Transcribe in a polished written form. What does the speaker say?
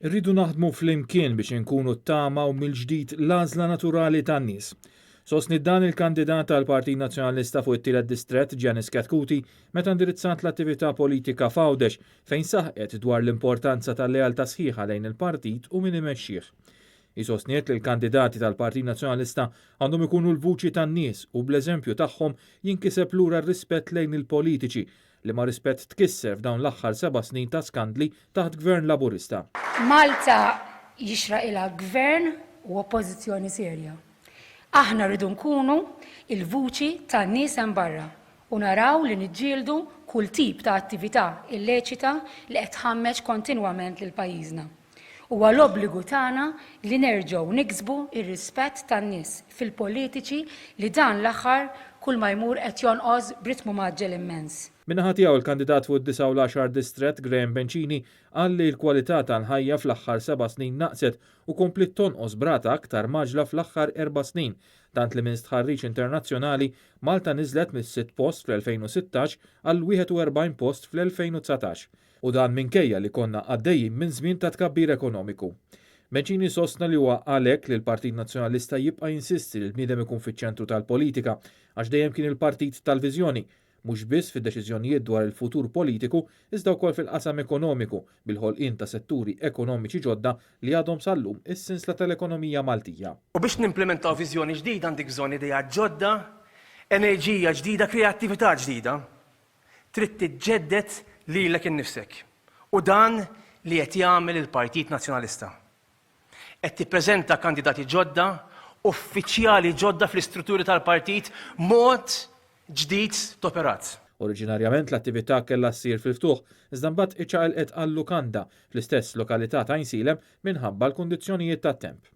Irridu naħdmu flimkien biex inkunu t-tama u mill-ġdid l-għażla naturali tan-nies. Sostni dan il-kandidat tal-Partit Nazzjonalista fuq it-tielet distrett Giannis Katkuti meta indirizzat l-attività politika f'Għawdex fejn saħqet dwar l-importanza tal-lealtà sħiħa lejn il-partit u min imexxih. Isostniet li l-kandidati tal-Partit Nazzjonalista għandhom ikunu l-vuċi tan-nies u bl-eżempju tagħhom jinkiseb lura r-rispett lejn il-politiċi li ma rispett tkisser f'dawn l-aħħar 7 snin ta' skandli taħt gvern laburista. Malta jixraq ilha gvern u oppożizzjoni serja. Aħna rridu nkunu il-vuċi tan-nies hemm barra u naraw li niġġieldu kull tip ta' attività illeċita li qed tħammeġ kontinwament lil pajjiżna. Huwa l-obbligu tagħna li nerġgħu niksbu ir-rispett tan-nies fil-politiċi li dan l-aħħar kull ma jmur qed jonqos b'ritmu maġġel immens. Min-naħa tiegħu il-kandidat fuq id-9 u l-10 distrett Graham Bencini qal li l-kwalità tal-ħajja fl-aħħar 7 snin naqset u komplit tonqos brata aktar maġla fl-aħħar 4 snin, tant li minn stħarriġ internazzjonali Malta niżlet mis-6 post fl-2016 għal 41 post fl-2019. U dan minkejja li konna għaddejjin minn żmien ta' tkabbir ekonomiku. Bencini sostna li huwa għalhekk li l-Partit Nazzjonalista jibqa' jinsisti li l-bniedem ikun fiċ-ċentru tal-politika għax dejjem kien il-partit tal-viżjoni, mhux biss fid-deċiżjonijiet dwar il-futur politiku iżda wkoll fil-qasam ekonomiku bil-ħolqien ta' setturi ekonomiċi ġodda li għadhom sal-lum is-sinsla tal-ekonomija Maltija. U biex nimplementaw viżjoni ġdida għandek bżonn idea ġodda, enerġija ġdida, kreattività ġdida. Trid tiġġedded lilek innifsek. U dan li qed jagħmel il-Partit Nazzjonalista. Qed tippreżenta kandidati ġodda, uffiċjali ġodda fl-istrutturi tal-partit mod ġdid toperat. Oriġinarjament l-attività kellha ssir fil-ftuħ, iżda mbagħad iċċaqalqet għal lukanda fl-istess lokalità ta' Insilem minħabba l-kundizzjonijiet tat-temp.